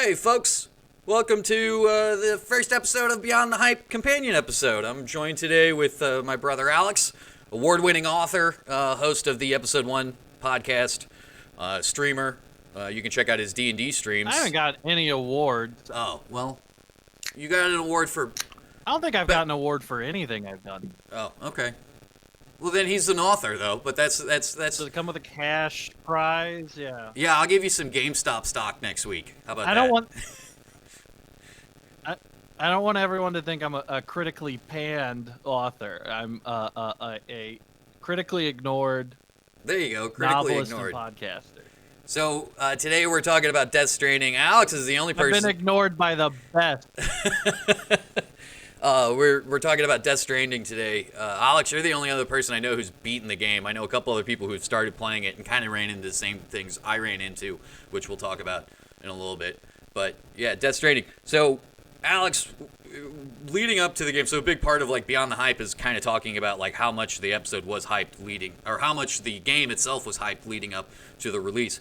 Hey, folks. Welcome to the first episode of Beyond the Hype companion episode. I'm joined today with my brother Alex, award-winning author, host of the Episode 1 podcast, streamer. You can check out his D&D streams. I haven't got any awards. Oh, well, you got an award for... I don't think I've gotten an award for anything I've done. Oh, okay. Well, then he's an author, though, but that's... Does it come with a cash prize? Yeah. Yeah, I'll give you some GameStop stock next week. How about that? I don't want everyone to think I'm a critically panned author. I'm a critically ignored There you go, critically novelist ignored. and podcaster. So, today we're talking about Death Stranding. Alex is the only person... I've been ignored by the best. We're talking about Death Stranding today. Alex, you're the only other person I know who's beaten the game. I know a couple other people who've started playing it and kind of ran into the same things I ran into, which we'll talk about in a little bit. But yeah, Death Stranding. So, Alex, leading up to the game, so a big part of like Beyond the Hype is kind of talking about like how much the episode was hyped leading, or how much the game itself was hyped leading up to the release.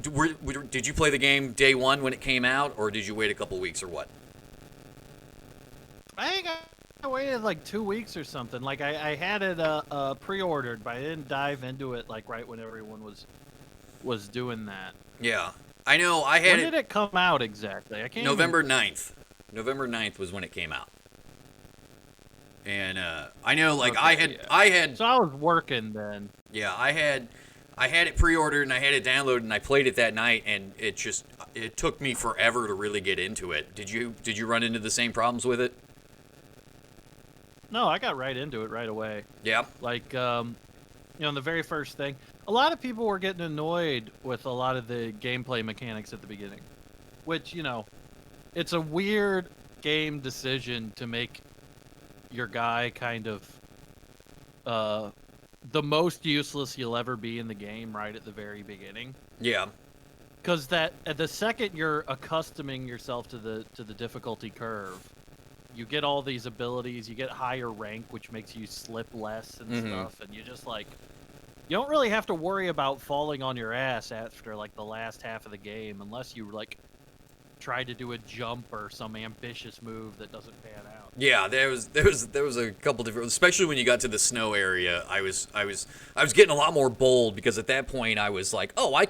Did you play the game day one when it came out, or did you wait a couple weeks, or what? I think I waited like 2 weeks or something. Like I had it pre-ordered, but I didn't dive into it like right when everyone was doing that. Yeah, I know. I had When did it come out exactly? I can't. November 9th. November 9th was when it came out. And I know, like, Okay, I had. So I was working then. Yeah, I had it pre-ordered and I had it downloaded and I played it that night, and it took me forever to really get into it. Did you run into the same problems with it? No, I got right into it right away. Yeah. Like, the very first thing. A lot of people were getting annoyed with a lot of the gameplay mechanics at the beginning, which, it's a weird game decision to make your guy kind of the most useless you'll ever be in the game right at the very beginning. Yeah. Because that at the second you're accustoming yourself to the difficulty curve, you get all these abilities, you get higher rank, which makes you slip less and stuff, and you just like you don't really have to worry about falling on your ass after like the last half of the game, unless you like try to do a jump or some ambitious move that doesn't pan out. Yeah, there was a couple different, especially when you got to the snow area. I was getting a lot more bold, because at that point I was like, oh, I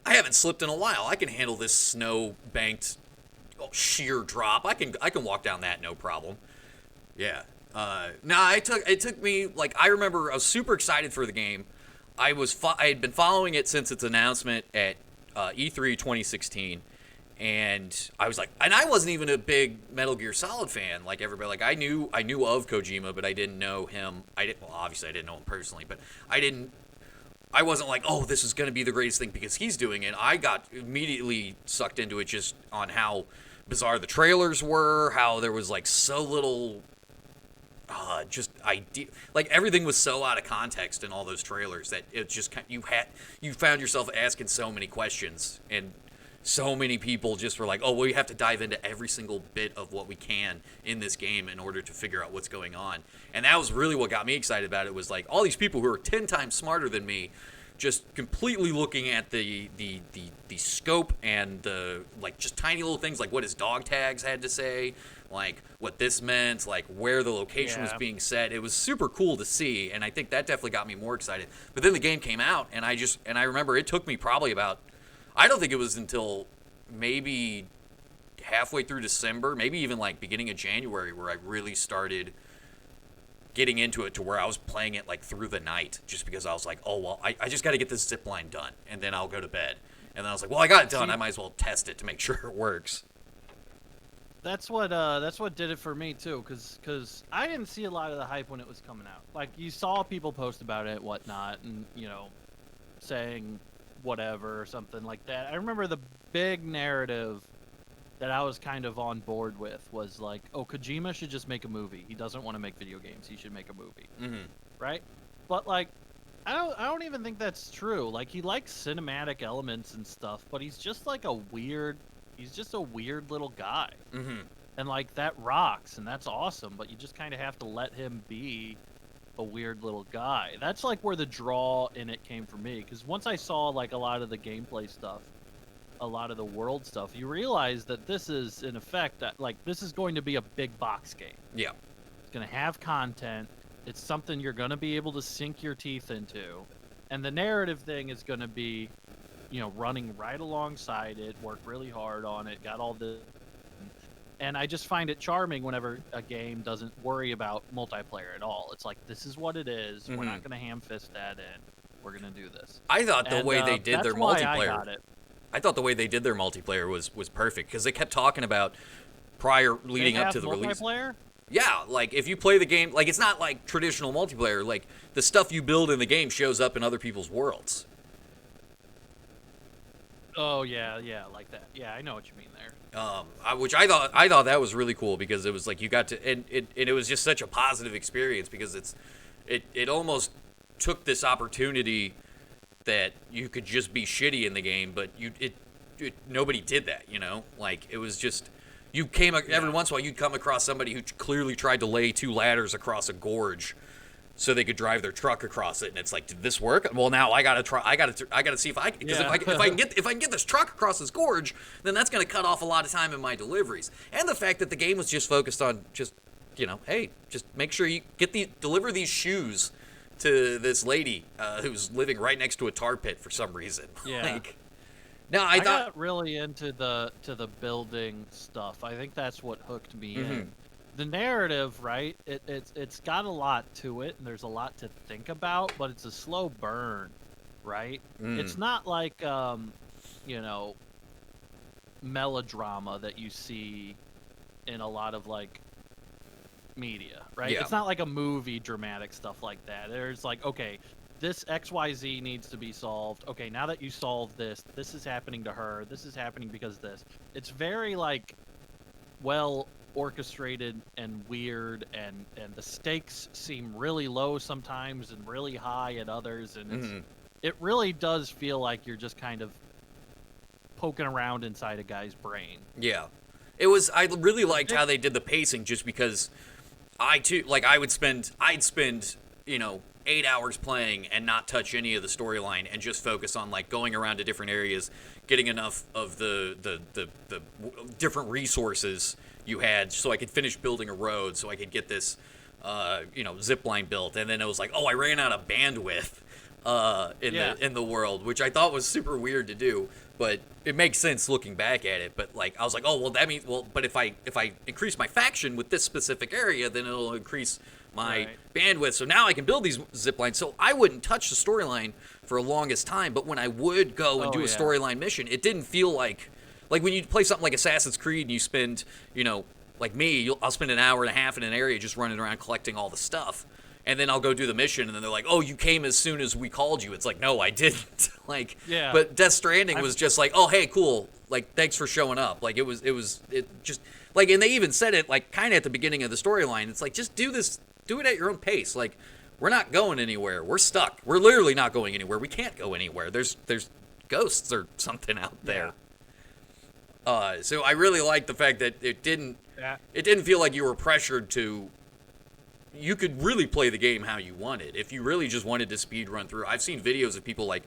haven't slipped in a while. I can handle this snow banked sheer drop. I can walk down that no problem. Yeah. It took me, like, I remember I was super excited for the game. I had been following it since its announcement at E3 2016, and I was like, and I wasn't even a big Metal Gear Solid fan like everybody. Like, I knew of Kojima, but I didn't know him. Obviously I didn't know him personally, but I wasn't like, oh, this is going to be the greatest thing because he's doing it. I got immediately sucked into it just on how bizarre the trailers were, how there was like so little just idea, like everything was so out of context in all those trailers that it just you found yourself asking so many questions, and so many people just were like, oh, well, we have to dive into every single bit of what we can in this game in order to figure out what's going on. And that was really what got me excited about it, was like all these people who are 10 times smarter than me just completely looking at the scope and the like just tiny little things, like what his dog tags had to say, like what this meant, like where the location was being set. It was super cool to see, and I think that definitely got me more excited. But then the game came out, and I remember it took me probably about, I don't think it was until maybe halfway through December, maybe even like beginning of January, where I really started getting into it to where I was playing it like through the night, just because I was like, oh, well, I just got to get this zip line done, and then I'll go to bed. And then I was like, well, I got it done. I might as well test it to make sure it works. That's what did it for me too, because I didn't see a lot of the hype when it was coming out. Like, you saw people post about it and whatnot, and saying whatever or something like that. I remember the big narrative that I was kind of on board with was like, oh, Kojima should just make a movie. He doesn't want to make video games. He should make a movie. Mm-hmm. Right? But like, I don't even think that's true. Like, he likes cinematic elements and stuff, but he's just like a weird little guy. Mm-hmm. And like, that rocks, and that's awesome, but you just kind of have to let him be a weird little guy. That's like where the draw in it came for me, because once I saw like a lot of the gameplay stuff, a lot of the world stuff, you realize that this is in effect like this is going to be a big box game. Yeah. It's going to have content. It's something you're going to be able to sink your teeth into. And the narrative thing is going to be, running right alongside it, work really hard on it, got all the... And I just find it charming whenever a game doesn't worry about multiplayer at all. It's like, this is what it is. We're not going to ham-fist that in. We're going to do this. I thought the way they did their multiplayer... I got it. I thought the way they did their multiplayer was perfect, because they kept talking about leading up to the release. Multiplayer? Yeah, like, if you play the game... Like, it's not like traditional multiplayer. Like, the stuff you build in the game shows up in other people's worlds. Oh, yeah, like that. Yeah, I know what you mean there. Which I thought that was really cool, because it was like you got to... And it was just such a positive experience, because it almost took this opportunity that you could just be shitty in the game, but nobody did that, Like, it was just... Every once in a while, you'd come across somebody who clearly tried to lay 2 ladders across a gorge so they could drive their truck across it, and it's like, did this work? Well, now I gotta try. I gotta see if I can get this truck across this gorge, then that's gonna cut off a lot of time in my deliveries. And the fact that the game was just focused on just, hey, just make sure you deliver these shoes to this lady who's living right next to a tar pit for some reason. Yeah. I got really into the building stuff. I think that's what hooked me in. The narrative, right? It's got a lot to it, and there's a lot to think about, but it's a slow burn, right? It's not like melodrama that you see in a lot of like media, right? Yeah. It's not like a movie dramatic stuff like that. There's like, okay, this XYZ needs to be solved. Okay, now that you solved this is happening to her. This is happening because this. It's very like well orchestrated and weird, and the stakes seem really low sometimes and really high at others, and it really does feel like you're just kind of poking around inside a guy's brain. Yeah. I really liked how they did the pacing, just because I'd spend 8 hours playing and not touch any of the storyline and just focus on like going around to different areas, getting enough of the different resources you had so I could finish building a road, so I could get this zip line built. And then it was like, oh, I ran out of bandwidth in the world, which I thought was super weird to do, but it makes sense looking back at it. But like, I was like, oh, well, that means, but if I increase my faction with this specific area, then it'll increase my bandwidth, so now I can build these zip lines. So I wouldn't touch the storyline for the longest time, but when I would go and do a storyline mission, it didn't feel like when you play something like Assassin's Creed and you spend, like me, I'll spend an hour and a half in an area just running around collecting all the stuff, and then I'll go do the mission, and then they're like, oh, you came as soon as we called you. It's like, no, I didn't. But Death Stranding was just like, oh, hey, cool, like, thanks for showing up. Like, it just, like, and they even said it, like, kind of at the beginning of the storyline. It's like, just do it at your own pace. Like, we're not going anywhere. We're stuck. We're literally not going anywhere. We can't go anywhere. There's ghosts or something out there. So I really like the fact that it didn't feel like you were pressured to. You could really play the game how you wanted. If you really just wanted to speed run through. I've seen videos of people like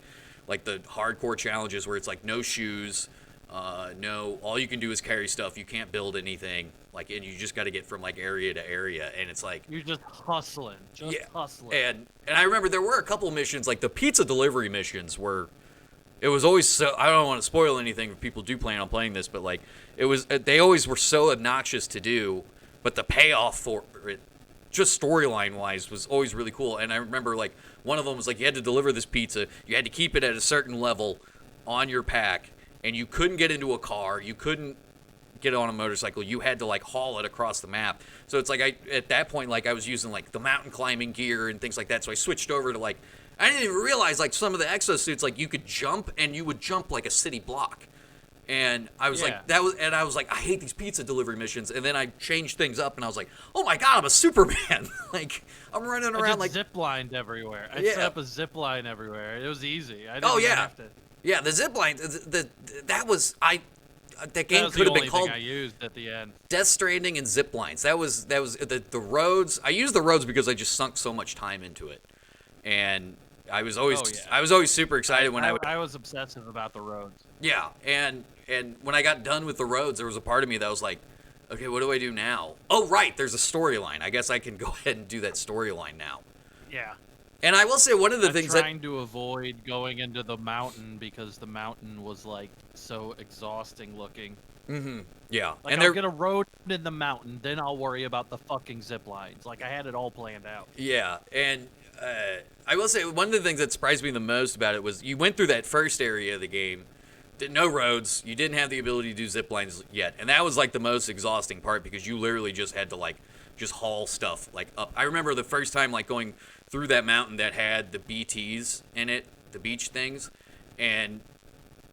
the hardcore challenges where it's like no shoes, no, all you can do is carry stuff. You can't build anything. Like, and you just got to get from like area to area, and it's like you're just hustling, hustling. And I remember there were a couple missions, like the pizza delivery missions, where it was always so. I don't want to spoil anything if people do plan on playing this, but like they always were so obnoxious to do, but the payoff for it, just storyline wise, was always really cool. And I remember like one of them was like you had to deliver this pizza, you had to keep it at a certain level on your pack, and you couldn't get into a car, you couldn't get on a motorcycle, you had to like haul it across the map. So it's like at that point, like I was using like the mountain climbing gear and things like that, so I switched over to like, I didn't even realize like some of the exosuits, like you could jump, and you would jump like a city block. And I was like, I was like, I hate these pizza delivery missions. And then I changed things up, and I was like, oh my God, I'm a Superman. Like, I'm running around like zip-lined everywhere. I set up a zip line everywhere. It was easy. I didn't even have to. Yeah, the zip line, that game could have been called. I used at the end. Death Stranding and zip lines. That was the roads. I used the roads because I just sunk so much time into it, and I was always Oh, yeah. I was always super excited when I was obsessive about the roads. yeah, and when I got done with the roads, there was a part of me that was like, okay, what do I do now? Oh, right, there's a storyline. I guess I can go ahead and do that storyline now. Yeah. And I will say one of the I'm things trying to avoid going into the mountain because the mountain was like so exhausting looking. yeah, Like, and I'll get a road in the mountain, then I'll worry about the fucking zip lines. Like, I had it all planned out. yeah, and I will say one of the things that surprised me the most about it was you went through that first area of the game, no roads, you didn't have the ability to do zip lines yet, and that was like the most exhausting part because you literally just had to like just haul stuff like up. I remember the first time like going through that mountain that had the BTs in it, the beach things, and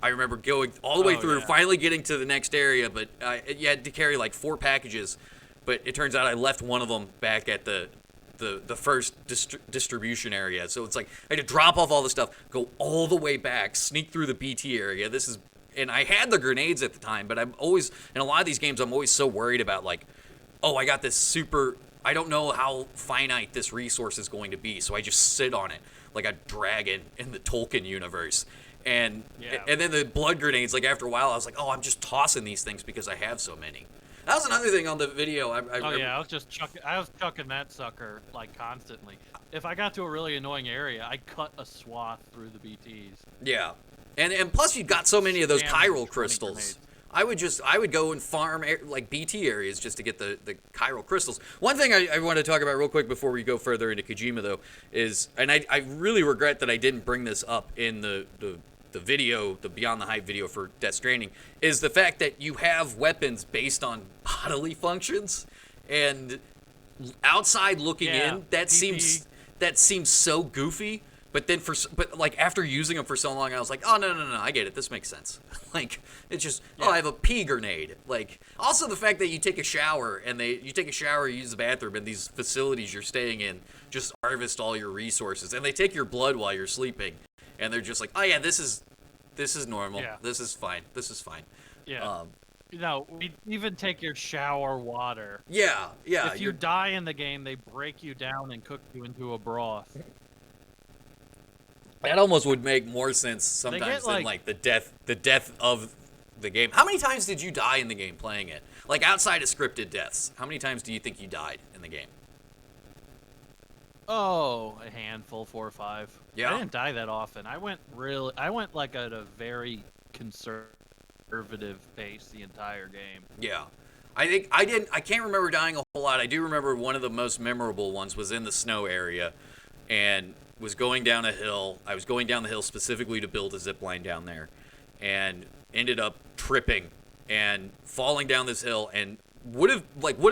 I remember going all the way through, finally getting to the next area, but you had to carry like 4 packages, but it turns out I left one of them back at the first distribution area. So it's like I had to drop off all the stuff, go all the way back, sneak through the BT area. And I had the grenades at the time, but I'm always, in a lot of these games, I'm always so worried about like, oh, I got this super, I don't know how finite this resource is going to be, so I just sit on it like a dragon in the Tolkien universe. And then the blood grenades, like after a while, I was like, oh, I'm just tossing these things because I have so many. That was another thing on the video. I was chucking that sucker like constantly. If I got to a really annoying area, I cut a swath through the BTs. Yeah, and plus you got so many of those chiral crystals. Grenades. I would go and farm like BT areas just to get the chiral crystals. One thing I want to talk about real quick before we go further into Kojima though is, and I really regret that I didn't bring this up in the video, the Beyond the Hype video for Death Stranding, is the fact that you have weapons based on bodily functions, and outside looking in, that seems so goofy. But then like after using them for so long, I was like, oh no, I get it. This makes sense. Like it's just I have a pea grenade. Like also the fact that you take a shower and you use the bathroom, and these facilities you're staying in just harvest all your resources, and they take your blood while you're sleeping, and they're just like, oh yeah, this is normal. Yeah. This is fine. Yeah. We even take your shower water. Yeah. If you die in the game, they break you down and cook you into a broth. That almost would make more sense sometimes than like the death of the game. How many times did you die in the game playing it? Like outside of scripted deaths, how many times do you think you died in the game? Oh, a handful, 4 or 5. Yeah. I didn't die that often. I went like at a very conservative pace the entire game. Yeah. I can't remember dying a whole lot. I do remember one of the most memorable ones was in the snow area, and was going down a hill. I was going down the hill specifically to build a zip line down there, and ended up tripping and falling down this hill, and would have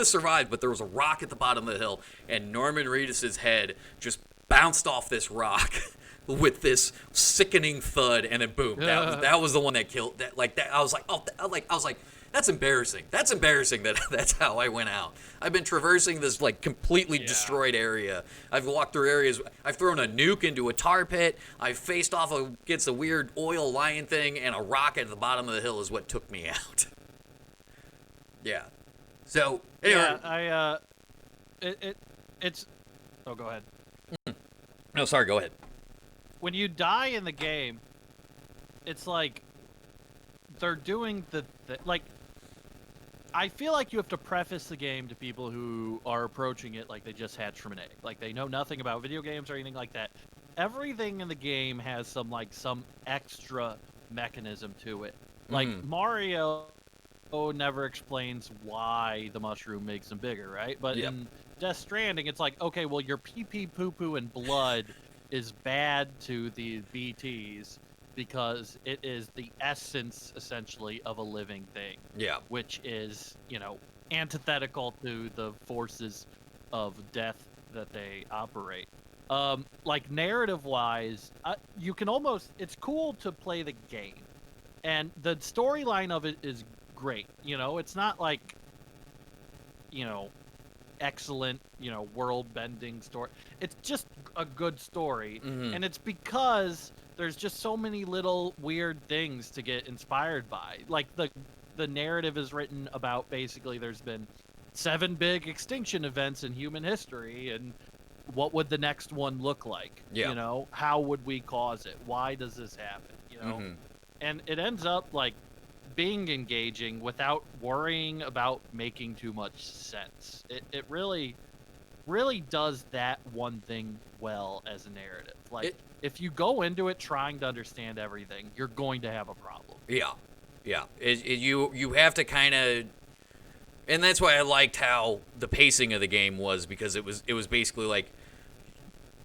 survived, but there was a rock at the bottom of the hill, and Norman Reedus's head just bounced off this rock with this sickening thud, and then boom, that was the one that killed that. Like that, I was like, that's embarrassing. That's embarrassing that that's how I went out. I've been traversing this like completely destroyed area. I've walked through areas. I've thrown a nuke into a tar pit. I've faced off against a weird oil lion thing, and a rock at the bottom of the hill is what took me out. Yeah. So anyway. Yeah, it's. Oh, go ahead. No, sorry. Go ahead. When you die in the game, it's like they're doing the like. I feel like you have to preface the game to people who are approaching it like they just hatched from an egg, like they know nothing about video games or anything like that. Everything in the game has some extra mechanism to it. Like Mario never explains why the mushroom makes him bigger, right? But in Death Stranding, it's like, okay, well, your pee-pee, poo-poo, and blood is bad to the BTs because it is the essence, essentially, of a living thing. Yeah. Which is, antithetical to the forces of death that they operate. Like, narrative-wise, you can almost... It's cool to play the game. And the storyline of it is great. It's not like, excellent, world-bending story. It's just a good story. And it's because there's just so many little weird things to get inspired by. Like, the narrative is written about basically there's been 7 big extinction events in human history, and what would the next one look like? Yeah. You know, how would we cause it? Why does this happen? You know, and it ends up like being engaging without worrying about making too much sense. It really does that one thing well as a narrative. Like, if you go into it trying to understand everything, you're going to have a problem. Yeah. You have to kind of, and that's why I liked how the pacing of the game was, because it was basically like,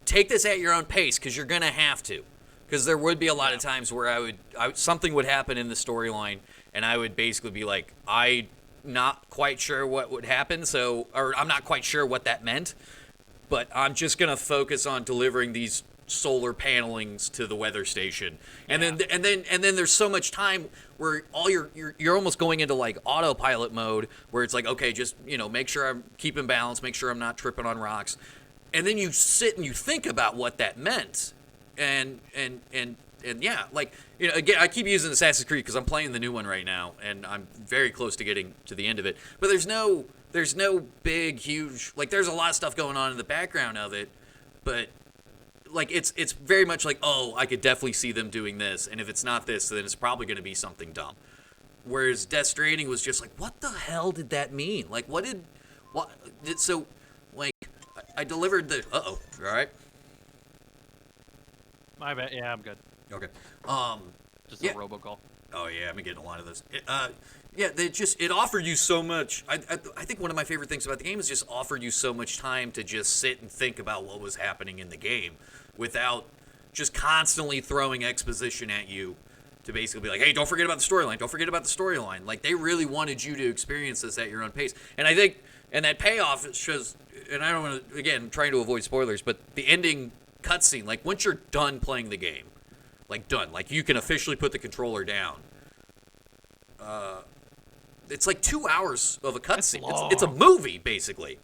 take this at your own pace, because you're gonna have to, because there would be a lot of times where something would happen in the storyline, and I would basically be like, I'm not quite sure what would happen, or I'm not quite sure what that meant, but I'm just gonna focus on delivering these solar panelings to the weather station, and then there's so much time where all you're almost going into like autopilot mode, where it's like, okay, just make sure I'm keeping balance, make sure I'm not tripping on rocks, and then you sit and you think about what that meant, and yeah, like, again, I keep using Assassin's Creed because I'm playing the new one right now, and I'm very close to getting to the end of it, but there's no big huge, like, there's a lot of stuff going on in the background of it, but like, it's very much like, oh, I could definitely see them doing this, and if it's not this, then it's probably going to be something dumb. Whereas Death Stranding was just like, what the hell did that mean? Like, so, like, I delivered the, all right? My bad. Yeah, I'm good. Okay. Just a robocall. Oh yeah, I've been getting a lot of those. Yeah, it offered you so much. I think one of my favorite things about the game is just offered you so much time to just sit and think about what was happening in the game, without just constantly throwing exposition at you to basically be like, hey, don't forget about the storyline. Don't forget about the storyline. Like, they really wanted you to experience this at your own pace. And I think, and that payoff shows, and I don't want to, again, trying to avoid spoilers, but the ending cutscene, like, once you're done playing the game, like, done, like, you can officially put the controller down. It's like 2 hours of a cutscene. It's a movie, basically.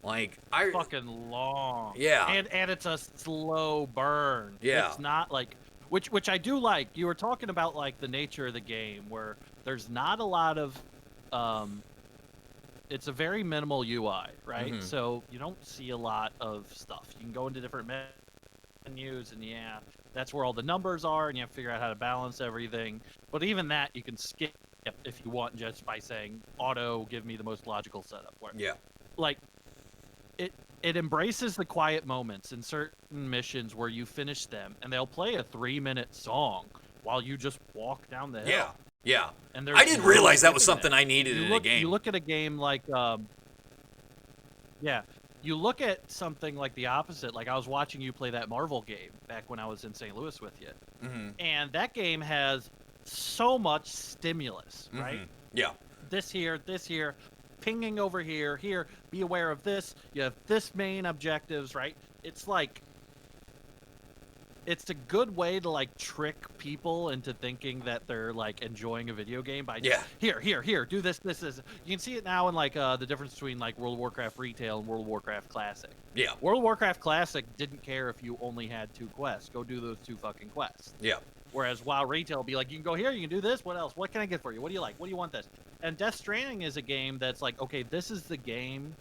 Like, fucking long. Yeah. And it's a slow burn. Yeah. It's not like, which I do like. You were talking about like the nature of the game, where there's not a lot of, it's a very minimal UI, right? Mm-hmm. So you don't see a lot of stuff. You can go into different menus, and yeah, that's where all the numbers are, and you have to figure out how to balance everything. But even that you can skip if you want, just by saying auto, give me the most logical setup. Yeah. Like, it embraces the quiet moments in certain missions where you finish them, and they'll play a 3-minute song while you just walk down the hill. Yeah. And I didn't realize that was something I needed in a game. You look at a game like, you look at something like the opposite. Like, I was watching you play that Marvel game back when I was in St. Louis with you, and that game has so much stimulus, right? Yeah. This here, pinging over here, be aware of this. You have this main objectives, right? It's like, it's a good way to like trick people into thinking that they're like enjoying a video game by just, here, do this. You can see it now in like the difference between like World of Warcraft Retail and World of Warcraft Classic. Yeah. World of Warcraft Classic didn't care if you only had 2 quests. Go do those 2 fucking quests. Yeah. Whereas WoW Retail will be like, you can go here, you can do this, what else? What can I get for you? What do you like? What do you want this? And Death Stranding is a game that's like, okay, this is the game,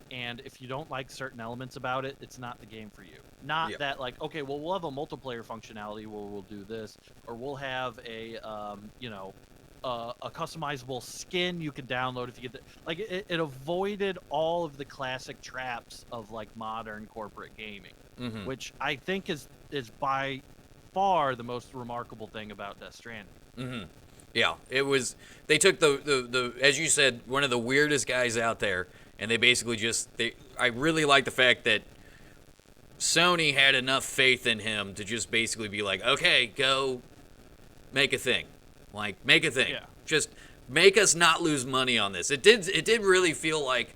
and if you don't like certain elements about it, it's not the game for you. Not that like, okay, well, we'll have a multiplayer functionality where we'll do this, or we'll have a, a customizable skin you can download if you get the, like, it avoided all of the classic traps of like modern corporate gaming, which I think is by far the most remarkable thing about Death Stranding. Yeah, it was. They took the as you said, one of the weirdest guys out there, and they basically I really like the fact that Sony had enough faith in him to just basically be like, okay, go make a thing. Like, make a thing. Yeah. Just make us not lose money on this. It did really feel like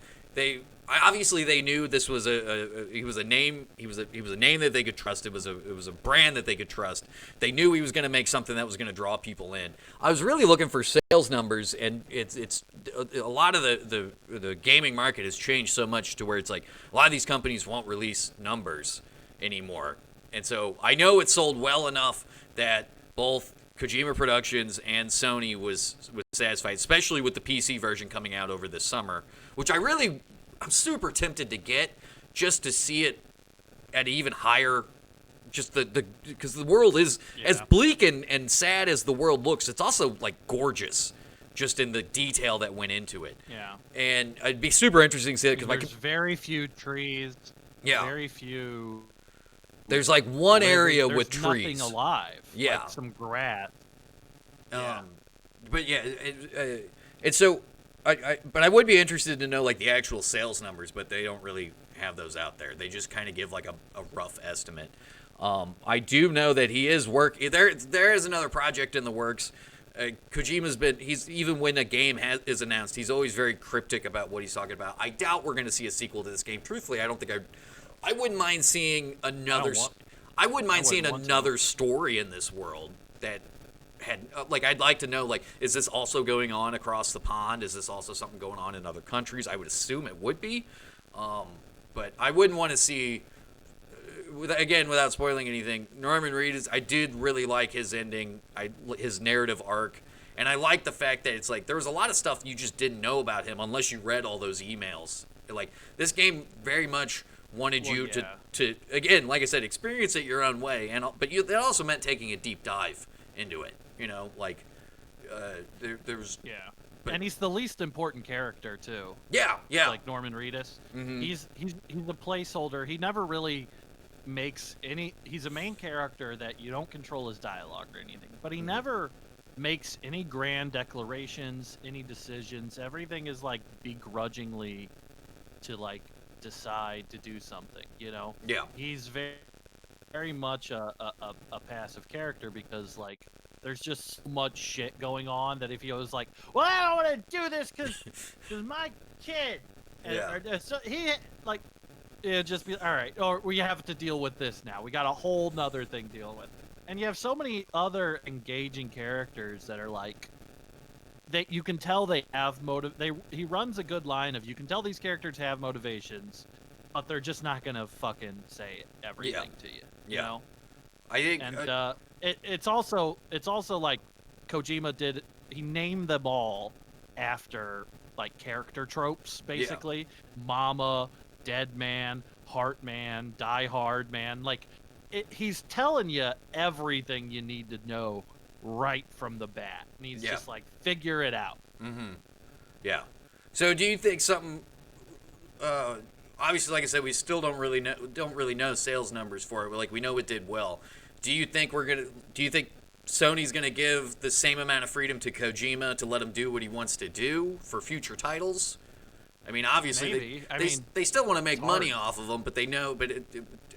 obviously they knew this was he was a name that they could trust. It was a brand that they could trust. They knew he was going to make something that was going to draw people in. I was really looking for sales numbers, and it's a lot of the gaming market has changed so much to where it's like a lot of these companies won't release numbers anymore. And so I know it sold well enough that both Kojima Productions and Sony was satisfied, especially with the PC version coming out over this summer, which I'm super tempted to get, just to see it at even higher. Just because the world is as bleak and sad as the world looks, it's also like gorgeous, just in the detail that went into it. Yeah. And it'd be super interesting to see it because there's very few trees. Yeah. Very few. There's like one area with trees. Nothing alive. Yeah. Like some grass. But yeah, it's so. But I would be interested to know like the actual sales numbers, but they don't really have those out there. They just kind of give like a rough estimate. I do know that he is there is another project in the works. Kojima's he's even when a game is announced, he's always very cryptic about what he's talking about. I doubt we're going to see a sequel to this game. Truthfully, I don't think I wouldn't mind seeing another. I wouldn't mind seeing another story in this world that had like I'd like to know like is this also going on across the pond? Is this also something going on in other countries? I would assume it would be, but I wouldn't want to see. Again, without spoiling anything, Norman Reedus, I did really like his ending, his narrative arc, and I like the fact that it's like there was a lot of stuff you just didn't know about him unless you read all those emails. Like this game very much wanted you to again, like I said, experience it your own way, but that also meant taking a deep dive into it. You know, like there was But, and he's the least important character too. Yeah. Like Norman Reedus, he's the placeholder. He never really makes any. He's a main character that you don't control his dialogue or anything, but he never makes any grand declarations, any decisions. Everything is like begrudgingly to like decide to do something. You know. Yeah. He's very much a passive character because like there's just so much shit going on that if he was like, well, I don't want to do this because my kid, and, so he like. It'd just be, all right, or we have to deal with this now. We got a whole nother thing to deal with. And you have so many other engaging characters that are like, that you can tell they have he runs a good line of, you can tell these characters have motivations, but they're just not going to fucking say everything to you. You know? I think. And it's also like Kojima he named them all after like character tropes, basically. Mama, Dead Man, Heart Man, Die Hard Man. Like, he's telling you everything you need to know right from the bat. And he's just like, figure it out. Mm-hmm. Yeah. So do you think something... obviously, like I said, we still don't really know sales numbers for it. But like, we know it did well. Do you think Sony's gonna give the same amount of freedom to Kojima to let him do what he wants to do for future titles? I mean, obviously, they still want to make money off of them, but they know. But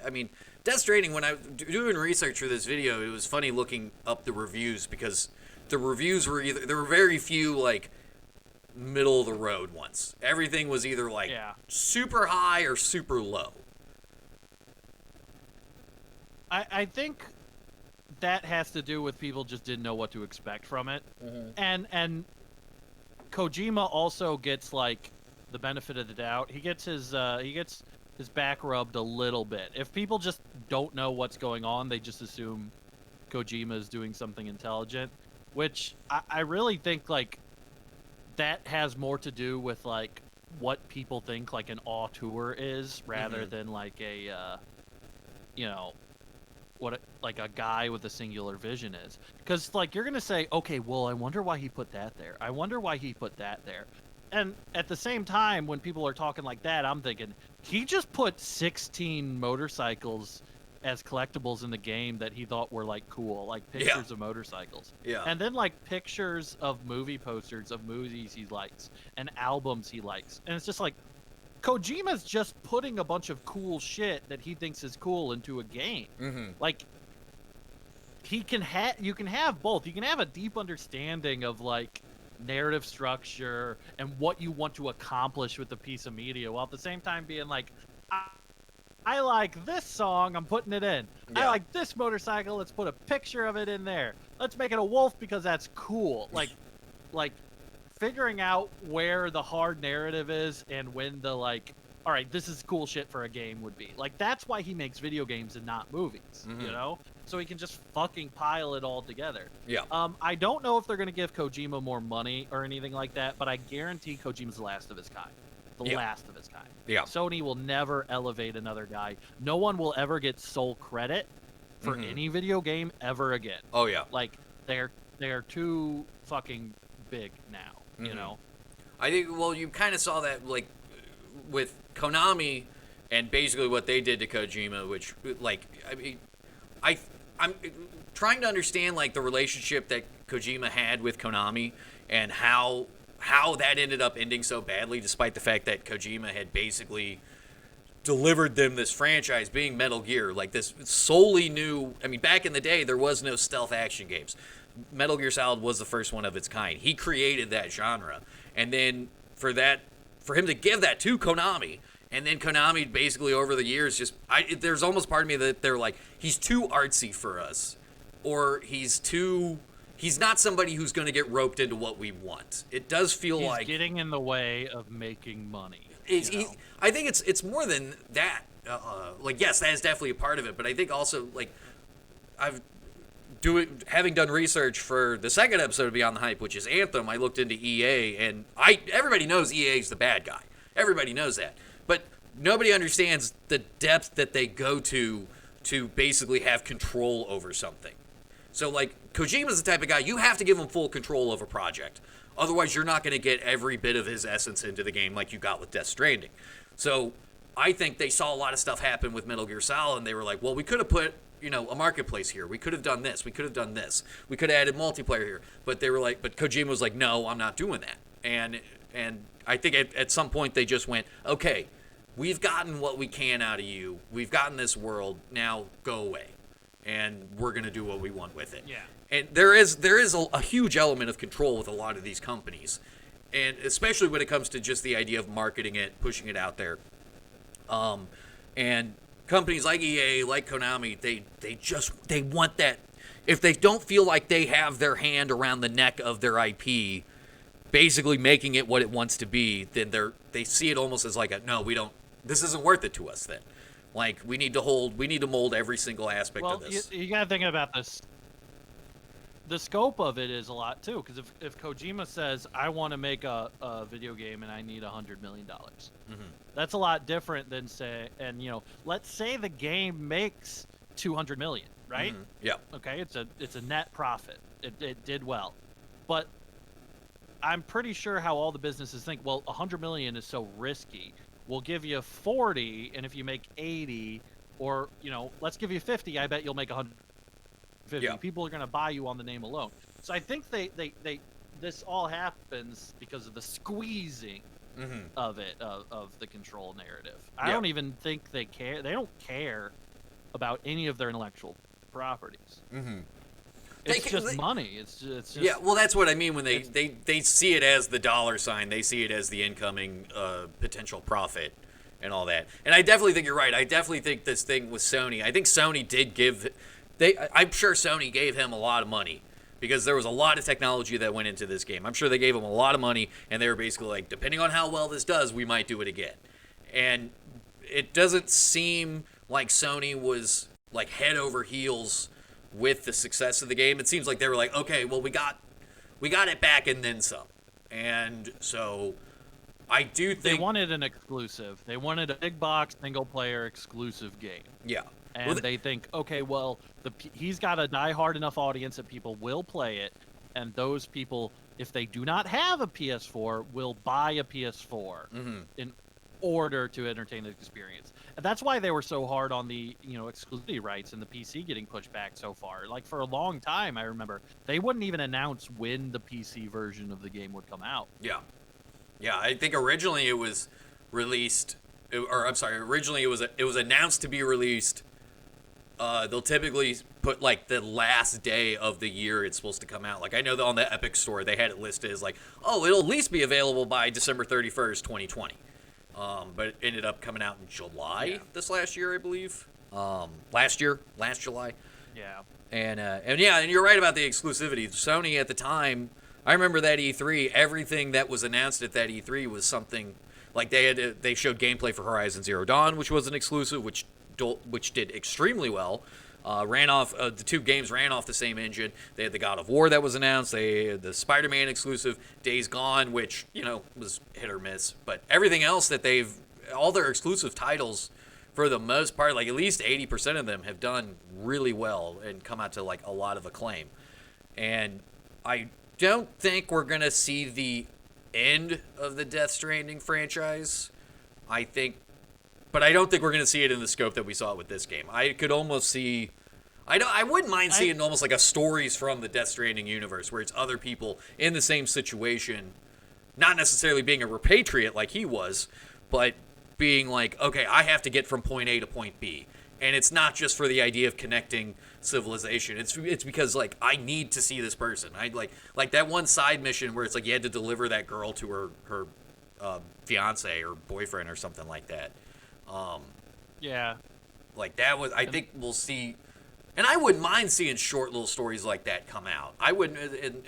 I mean, Death Stranding. When I was doing research for this video, it was funny looking up the reviews because the reviews were there were very few like middle of the road ones. Everything was either like super high or super low. I think that has to do with people just didn't know what to expect from it, and Kojima also gets like the benefit of the doubt. He gets his back rubbed a little bit. If people just don't know what's going on, they just assume Kojima is doing something intelligent, which I really think like that has more to do with like what people think like an auteur is rather than like a like a guy with a singular vision is. Because like you're gonna say, okay, well, I wonder why he put that there. I wonder why he put that there. And at the same time, when people are talking like that, I'm thinking, he just put 16 motorcycles as collectibles in the game that he thought were like cool, like pictures of motorcycles. Yeah. And then like pictures of movie posters of movies he likes and albums he likes. And it's just like, Kojima's just putting a bunch of cool shit that he thinks is cool into a game. Like, you can have both. You can have a deep understanding of like narrative structure and what you want to accomplish with a piece of media while at the same time being like, I like this song, I'm putting it in. I like this motorcycle, let's put a picture of it in there. Let's make it a wolf because that's cool. Like figuring out where the hard narrative is and when the like, all right, this is cool shit for a game would be. Like, that's why he makes video games and not movies, you know? So he can just fucking pile it all together. Yeah. I don't know if they're going to give Kojima more money or anything like that, but I guarantee Kojima's the last of his kind. the Yeah. last of its kind. Yeah. Sony will never elevate another guy. No one will ever get sole credit for any video game ever again. Oh yeah. Like they're too fucking big now, you know. I think, well, you kind of saw that, like, with Konami and basically what they did to Kojima, which, like, I mean, I'm trying to understand, like, the relationship that Kojima had with Konami and how that ended up ending so badly, despite the fact that Kojima had basically delivered them this franchise being Metal Gear, like this solely new. I mean, back in the day, there was no stealth action games. Metal Gear Solid was the first one of its kind. He created that genre, and then for him to give that to Konami, and then Konami basically over the years there's almost part of me that they're like, he's too artsy for us, or he's not somebody who's going to get roped into what we want. It does feel He's like getting in the way of making money. I think it's more than that. Like, yes, that is definitely a part of it, but I think also, like, having done research for the second episode of Beyond the Hype, which is Anthem, I looked into EA, and everybody knows EA is the bad guy. Everybody knows that, but nobody understands the depth that they go to basically have control over something. So, like, Kojima's the type of guy, you have to give him full control of a project. Otherwise, you're not going to get every bit of his essence into the game like you got with Death Stranding. So, I think they saw a lot of stuff happen with Metal Gear Solid, and they were like, well, we could have put, a marketplace here. We could have done this. We could have done this. We could have added multiplayer here. But they were like, but Kojima was like, no, I'm not doing that. And I think at some point they just went, okay, we've gotten what we can out of you. We've gotten this world. Now go away. And we're going to do what we want with it. Yeah. And there is a huge element of control with a lot of these companies. And especially when it comes to just the idea of marketing it, pushing it out there. And companies like EA, like Konami, they want that. If they don't feel like they have their hand around the neck of their IP, basically making it what it wants to be, then they see it almost as like no, we don't. This isn't worth it to us. Then, like, we need to mold every single aspect of this. You gotta think about this. The scope of it is a lot too, because if Kojima says, I want to make a video game and I need $100 million, that's a lot different than let's say the game makes 200 million, right? Yeah. Okay, it's a net profit. It did well, but I'm pretty sure how all the businesses think. Well, 100 million is so risky. We'll give you 40, and if you make 80, or let's give you 50. I bet you'll make 150. Yeah. People are going to buy you on the name alone. So I think this all happens because of the squeezing of it, of the control narrative. I don't even think they care. They don't care about any of their intellectual properties. It's just money. It's just yeah. Well, that's what I mean when they see it as the dollar sign. They see it as the incoming potential profit and all that. And I definitely think you're right. I definitely think this thing with Sony. I think Sony did give. I'm sure Sony gave him a lot of money because there was a lot of technology that went into this game. I'm sure they gave him a lot of money, and they were basically like, depending on how well this does, we might do it again. And it doesn't seem like Sony was like head over heels with the success of the game. It seems like they were like, okay, well, we got it back and then some. And so I do think they wanted an exclusive. They wanted a big box single player exclusive game. Yeah. And they think, okay, well, he's got a die-hard enough audience that people will play it, and those people, if they do not have a PS4, will buy a PS4 in order to entertain the experience. And that's why they were so hard on the exclusivity rights and the PC getting pushed back so far. Like, for a long time, I remember they wouldn't even announce when the PC version of the game would come out. Yeah. Yeah, I think originally it was released, originally it was announced to be released. They'll typically put like the last day of the year it's supposed to come out. Like, I know that on the Epic Store they had it listed as like, oh, it'll at least be available by December 31st, 2020. But it ended up coming out in July this last year, I believe. Last July. Yeah. And you're right about the exclusivity. Sony at the time, I remember that E3. Everything that was announced at that E3 was something like they showed gameplay for Horizon Zero Dawn, which was an exclusive, which did extremely well. The two games ran off the same engine. They had the God of War that was announced. They had the Spider-Man exclusive, Days Gone, which was hit or miss. But everything else that all their exclusive titles, for the most part, like at least 80% of them have done really well and come out to like a lot of acclaim. And I don't think we're gonna see the end of the Death Stranding franchise. But I don't think we're going to see it in the scope that we saw with this game. I could almost see. I wouldn't mind seeing almost like a stories from the Death Stranding universe, where it's other people in the same situation, not necessarily being a repatriate like he was, but being like, okay, I have to get from point A to point B, and it's not just for the idea of connecting civilization. It's because like I need to see this person. I like that one side mission where it's like you had to deliver that girl to her fiance or boyfriend or something like that. Yeah. Like that was, I think we'll see, and I wouldn't mind seeing short little stories like that come out. I wouldn't,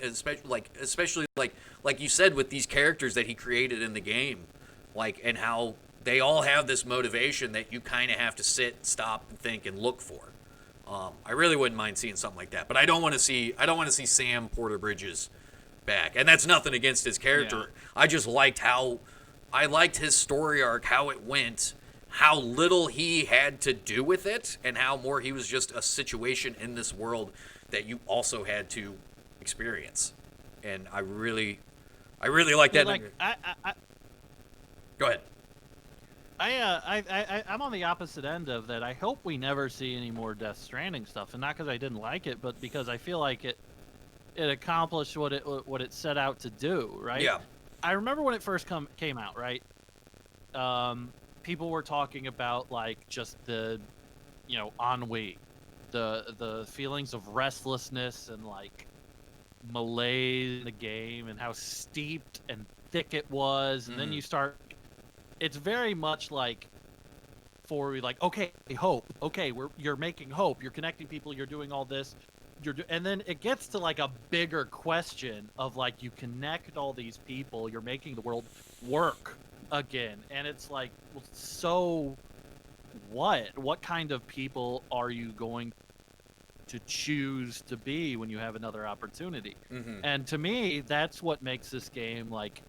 especially like you said with these characters that he created in the game, like, and how they all have this motivation that you kind of have to sit, stop, and think and look for. I really wouldn't mind seeing something like that, but I don't want to see Sam Porter Bridges back, and that's nothing against his character. Yeah. I liked his story arc, how it went, how little he had to do with it, and how more he was just a situation in this world that you also had to experience. And I really like that. Like, Go ahead. I'm on the opposite end of that. I hope we never see any more Death Stranding stuff, and not because I didn't like it, but because I feel like it accomplished what it set out to do. Right? Yeah. I remember when it first came out. Right. People were talking about like just the, ennui, the feelings of restlessness and like malaise in the game, and how steeped and thick it was, and then you start. It's very much like okay, hope. Okay, you're making hope. You're connecting people. You're doing all this. And then it gets to like a bigger question of like you connect all these people. You're making the world work again, and it's like, well, so what kind of people are you going to choose to be when you have another opportunity? And to me, that's what makes this game like,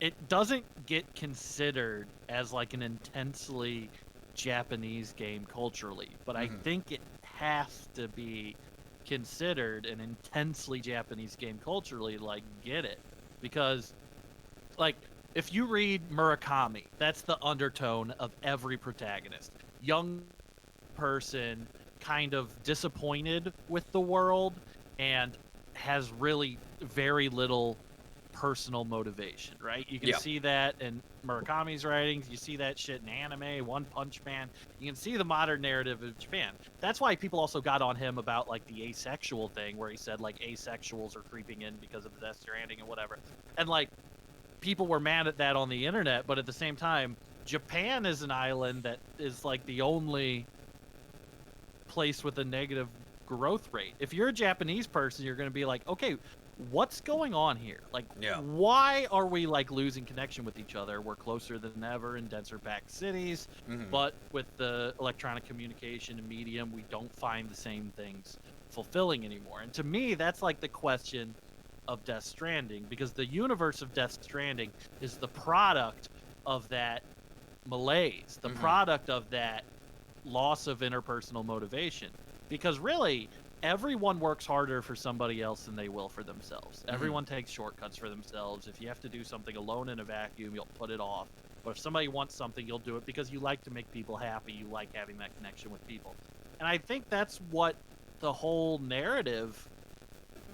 it doesn't get considered as like an intensely Japanese game culturally, but I think it has to be considered an intensely Japanese game culturally. Like, get it, because like if you read Murakami, that's the undertone of every protagonist. Young person, kind of disappointed with the world, and has really very little personal motivation, right? You can see that in Murakami's writings. You see that shit in anime, One Punch Man. You can see the modern narrative of Japan. That's why people also got on him about like the asexual thing, where he said like asexuals are creeping in because of the Death Stranding and whatever. And like, people were mad at that on the internet, but at the same time, Japan is an island that is like the only place with a negative growth rate. If you're a Japanese person, you're going to be like, okay, what's going on here? Like, why are we like losing connection with each other? We're closer than ever in denser packed cities, but with the electronic communication and medium, we don't find the same things fulfilling anymore. And to me, that's like the question of Death Stranding, because the universe of Death Stranding is the product of that malaise, the product of that loss of interpersonal motivation. Because really, everyone works harder for somebody else than they will for themselves. Everyone takes shortcuts for themselves. If you have to do something alone in a vacuum, you'll put it off. But if somebody wants something, you'll do it because you like to make people happy. You like having that connection with people. And I think that's what the whole narrative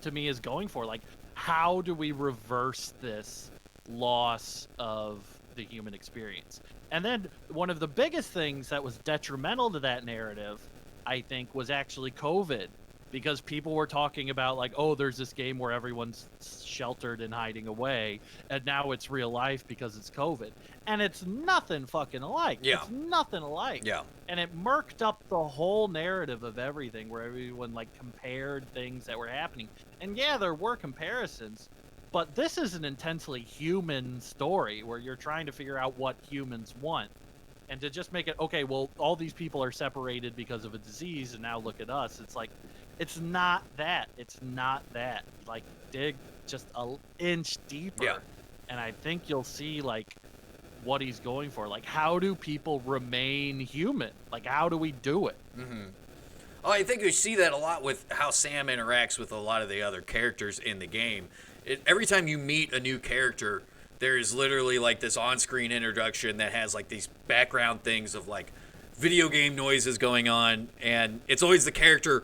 to me is going for. Like, how do we reverse this loss of the human experience? And then one of the biggest things that was detrimental to that narrative, I think, was actually COVID. Because people were talking about like, oh, there's this game where everyone's sheltered and hiding away, and now it's real life because it's COVID. And it's nothing fucking alike. Yeah. It's nothing alike. Yeah. And it murked up the whole narrative of everything, where everyone like compared things that were happening. And yeah, there were comparisons, but this is an intensely human story where you're trying to figure out what humans want. And to just make it, okay, well, all these people are separated because of a disease, and now look at us. It's like, it's not that. It's not that. Like, dig just an inch deeper. Yeah. And I think you'll see, like, what he's going for. Like, how do people remain human? Like, how do we do it? Mm-hmm. Oh, I think you see that a lot with how Sam interacts with a lot of the other characters in the game. Every time you meet a new character, there is literally like this on-screen introduction that has like these background things of like video game noises going on, and it's always the character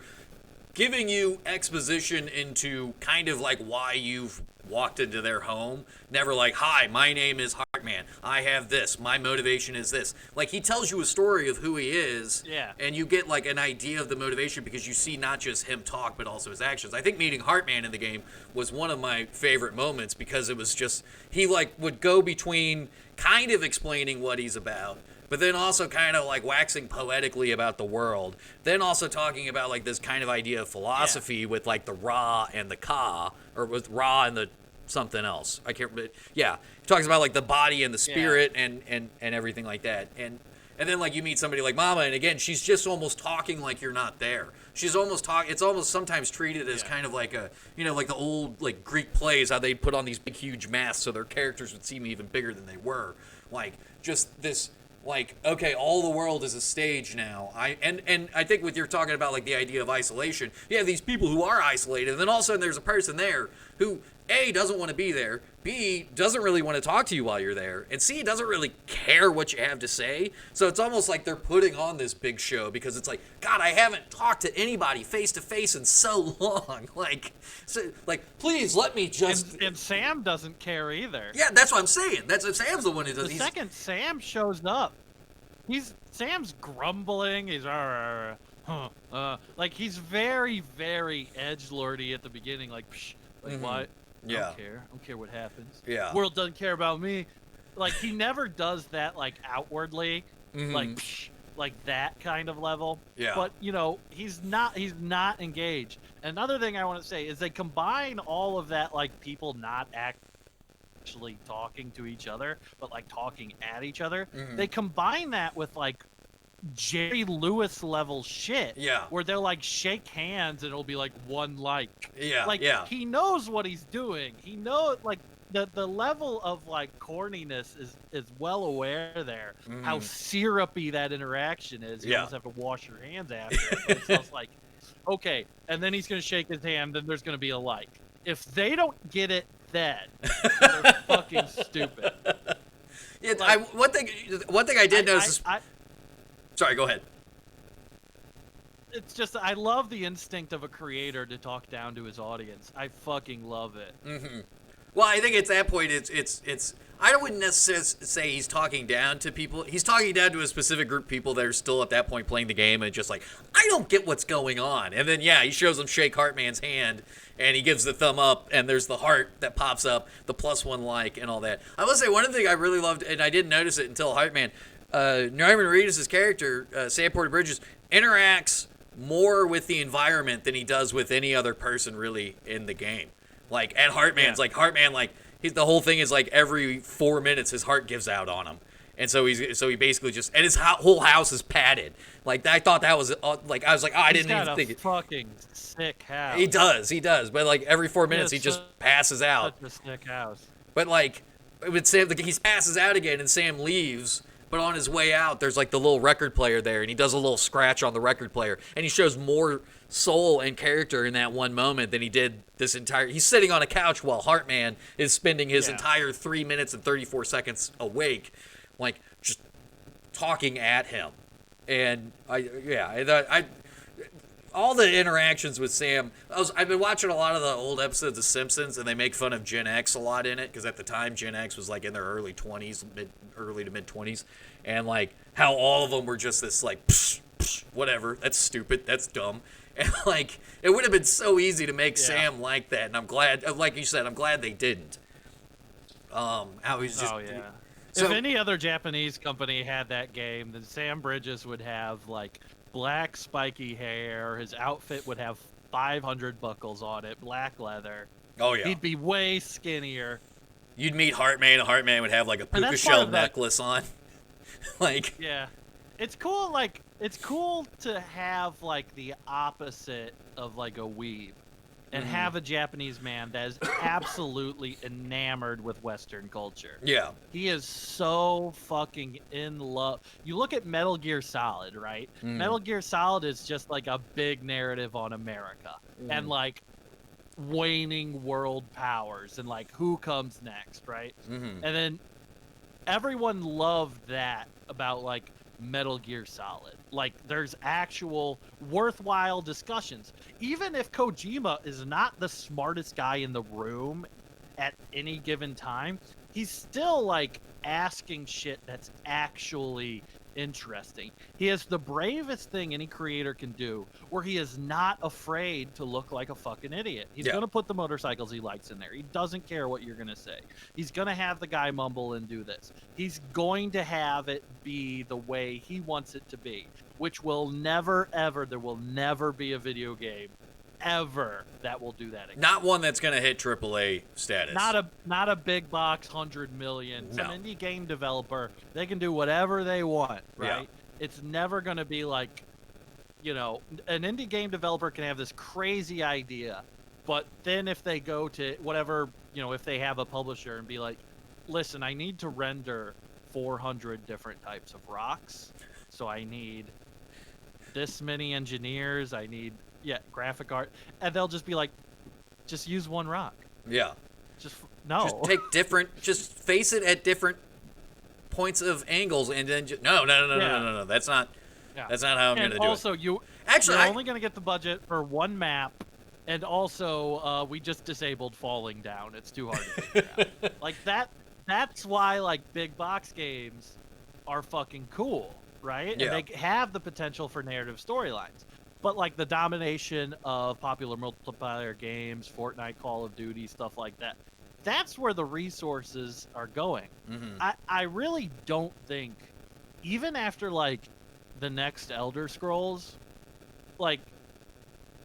giving you exposition into kind of like why you've walked into their home. Never like, hi, my name is Heartman. I have this. My motivation is this. Like, he tells you a story of who he is. Yeah. And you get like an idea of the motivation because you see not just him talk, but also his actions. I think meeting Heartman in the game was one of my favorite moments because it was just, he like would go between kind of explaining what he's about, but then also kind of like waxing poetically about the world. Then also talking about like this kind of idea of philosophy with like the Ra and the Ka, or with Ra and the something else. I can't remember. Yeah, he talks about like the body and the spirit and everything like that. And then like you meet somebody like Mama, and again she's just almost talking like you're not there. She's almost talking. It's almost sometimes treated as kind of like a, you know, like the old like Greek plays, how they put on these big huge masks so their characters would seem even bigger than they were. Like just this. Like, okay, all the world is a stage now. And I think with you're talking about like the idea of isolation, you have these people who are isolated, and then all of a sudden there's a person there who A, doesn't want to be there, B, doesn't really want to talk to you while you're there, and C, doesn't really care what you have to say. So it's almost like they're putting on this big show because it's like, God, I haven't talked to anybody face to face in so long. Like, please let me just. And Sam doesn't care either. Yeah, that's what I'm saying. Sam's the one who does. The second Sam shows up, Sam's grumbling. He's like he's very, very edgelordy at the beginning. Like, psh, like what? Yeah. I don't care what happens. Yeah. World doesn't care about me. Like, he never does that, like, outwardly. Like, psh, like that kind of level. Yeah. But, you know, he's not engaged. Another thing I want to say is they combine all of that, like, people not actually talking to each other, but, like, talking at each other. They combine that with, like, Jerry Lewis level shit. Yeah. Where they'll like shake hands and it'll be like one like. Yeah. Like, he knows what he's doing. He knows, like, the level of like corniness is well aware there. How syrupy that interaction is. You almost have to wash your hands after it. But it's just like, okay, and then he's gonna shake his hand, then there's gonna be a like. If they don't get it then they're fucking stupid. Yeah, like, one thing I did notice is sorry, go ahead. It's just, I love the instinct of a creator to talk down to his audience. I fucking love it. Well, I think at that point, it's. I wouldn't necessarily say he's talking down to people. He's talking down to a specific group of people that are still at that point playing the game and just like, I don't get what's going on. And then he shows them shake Heartman's hand, and he gives the thumb up, and there's the heart that pops up, the +1 like, and all that. I will say one thing I really loved, and I didn't notice it until Heartman. Norman Reedus' character, Sam Porter Bridges, interacts more with the environment than he does with any other person really in the game. Like, at Heartman's, like, Heartman, like, the whole thing is, like, every 4 minutes his heart gives out on him. And so he basically just, and his whole house is padded. Like, I thought that was, like, I was like, oh, I didn't even think it. He's got a fucking sick house. He does. But, like, every 4 minutes he just passes out. Such a sick house. But, like, with Sam, like, he passes out again and Sam leaves. But on his way out, there's like the little record player there, and he does a little scratch on the record player, and he shows more soul and character in that one moment than he did this entire. He's sitting on a couch while Heartman is spending his entire 3 minutes and 34 seconds awake, like just talking at him. And all the interactions with Sam. I've been watching a lot of the old episodes of Simpsons, and they make fun of Gen X a lot in it because at the time Gen X was like in their early to mid 20s, and like how all of them were just this like psh, psh, whatever, that's stupid, that's dumb, and like it would have been so easy to make Sam like that, and I'm glad, like you said, I'm glad they didn't. How he's just. Oh yeah. So, if any other Japanese company had that game, then Sam Bridges would have like black spiky hair. His outfit would have 500 buckles on it, black leather. Oh yeah. He'd be way skinnier. You'd meet Heartman, and Heartman would have like a puka shell necklace on. Like, Yeah. It's cool, like, it's cool to have, like, the opposite of, like, a weeb. And have a Japanese man that is absolutely enamored with Western culture. yeah. He is so fucking in love. You look at Metal Gear Solid, right? Metal Gear Solid is just like a big narrative on America and like waning world powers and like who comes next, right? And then everyone loved that about like Metal Gear Solid. Like there's actual worthwhile discussions. Even if Kojima is not the smartest guy in the room at any given time, he's still like asking shit that's actually interesting. He has the bravest thing any creator can do, where he is not afraid to look like a fucking idiot. He's going to put the motorcycles he likes in there. He doesn't care what you're going to say. He's going to have the guy mumble and do this. He's going to have it be the way he wants it to be, which will never, ever, there will never be a video game ever that will do that again. Not one that's going to hit AAA status. Not a big box 100 million. Some indie game developer, they can do whatever they want, right? Yeah. It's never going to be like, you know, an indie game developer can have this crazy idea, but then if they go to whatever, you know, if they have a publisher and be like, listen, I need to render 400 different types of rocks, so I need this many engineers, I need graphic art, and they'll just be like, just use one rock. Yeah. Just just face it at different points of angles, and then no. That's not how I'm going to do it. Also, you're only going to get the budget for one map, and also we just disabled falling down. It's too hard to figure out. Like that. That's why like big box games are fucking cool, right? Yeah. And they have the potential for narrative storylines. But like the domination of popular multiplayer games, Fortnite, Call of Duty, stuff like that, that's where the resources are going. I really don't think, even after like the next Elder Scrolls, like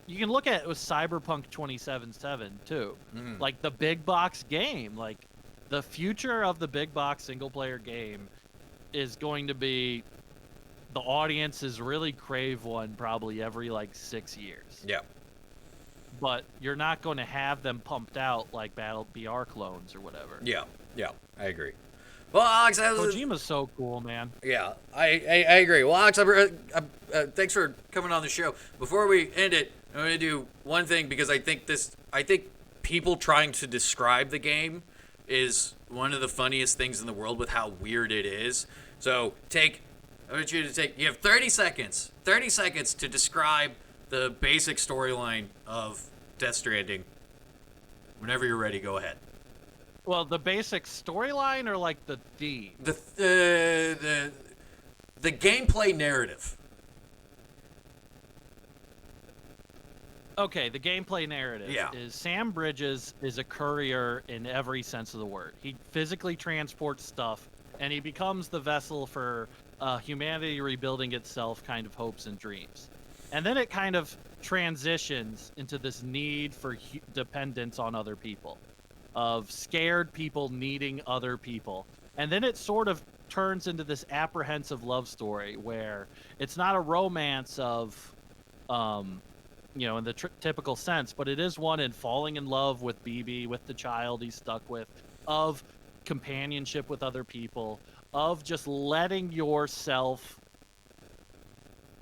you can look at it with Cyberpunk 2077 too. Like the big box game, like the future of the big box single player game is going to be, the audiences really crave one probably every like 6 years. Yeah. But you're not going to have them pumped out like Battle BR clones or whatever. Yeah. I agree. Well, Alex, Kojima's so cool, man. Yeah, I agree. Well, Alex, thanks for coming on the show. Before we end it, I'm going to do one thing, because I think people trying to describe the game is one of the funniest things in the world with how weird it is. So I want you have 30 seconds to describe the basic storyline of Death Stranding. Whenever you're ready, go ahead. Well, the basic storyline or like the theme? The gameplay narrative. Okay, the gameplay narrative is Sam Bridges is a courier in every sense of the word. He physically transports stuff, and he becomes the vessel for humanity rebuilding itself kind of hopes and dreams. And then it kind of transitions into this need for dependence on other people, of scared people needing other people. And then it sort of turns into this apprehensive love story where it's not a romance of, in the typical sense, but it is one in falling in love with BB, with the child he's stuck with, of companionship with other people, of just letting yourself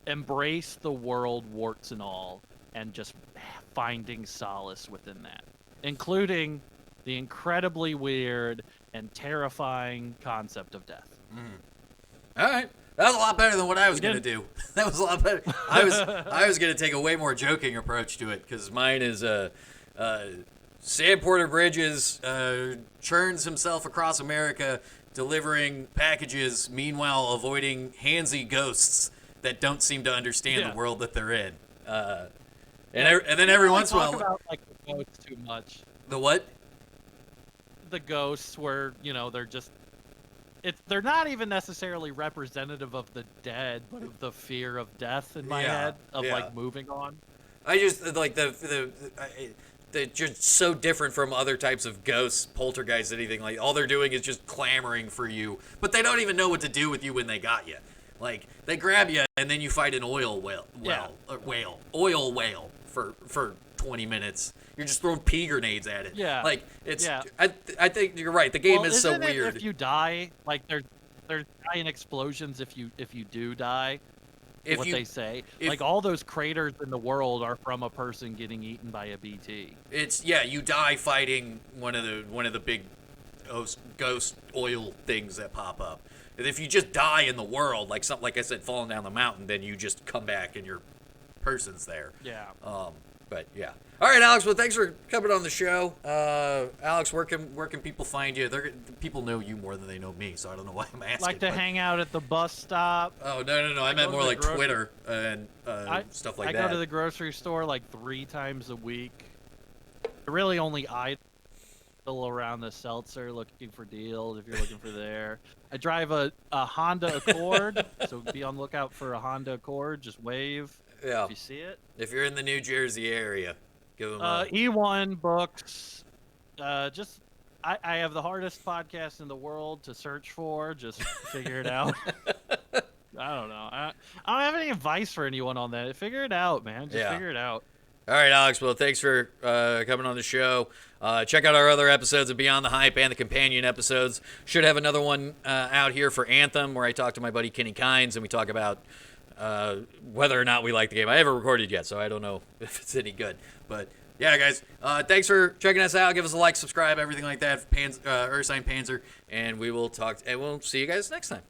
embrace the world, warts and all, and just finding solace within that, including the incredibly weird and terrifying concept of death. All right. That was a lot better than what I was going to do. That was a lot better. I was going to take a way more joking approach to it, because mine is Sam Porter Bridges churns himself across America delivering packages, meanwhile avoiding handsy ghosts that don't seem to understand the world that they're in. And then every once in a while... about, like, the ghosts too much. The what? The ghosts where, they're just... They're not even necessarily representative of the dead, but of the fear of death in my head, of like moving on. I just like they're just so different from other types of ghosts, poltergeists, anything like. All they're doing is just clamoring for you, but they don't even know what to do with you when they got you. Like they grab you and then you fight an oil whale for 20 minutes. You're just throwing pea grenades at it. Yeah. Like it's. Yeah. I think you're right. The game is so isn't it weird. if you die, like there's giant explosions if you do die. They say, like all those craters in the world are from a person getting eaten by a BT. It's you die fighting one of the big ghost oil things that pop up. And if you just die in the world, like something like I said, falling down the mountain, then you just come back and your person's there. Yeah. But yeah. All right, Alex. Well, thanks for coming on the show. Alex, where can people find you? People know you more than they know me, so I don't know why I'm asking. Like to hang out at the bus stop. Oh no! I meant more like Twitter and stuff like that. I go to the grocery store like 3 times a week. I really only idle around the seltzer looking for deals if you're looking for there. I drive a Honda Accord, so be on the lookout for a Honda Accord. Just wave if you see it. If you're in the New Jersey area, give them E1 Books. I have the hardest podcast in the world to search for. Just figure it out. I don't know. I don't have any advice for anyone on that. Figure it out, man. Just figure it out. All right, Alex. Well, thanks for coming on the show. Check out our other episodes of Beyond the Hype and the companion episodes. Should have another one out here for Anthem where I talk to my buddy Kenny Kynes and we talk about whether or not we like the game. I haven't recorded yet, so I don't know if it's any good. But yeah, guys, thanks for checking us out. Give us a like, subscribe, everything like that. Panzer, and we'll see you guys next time.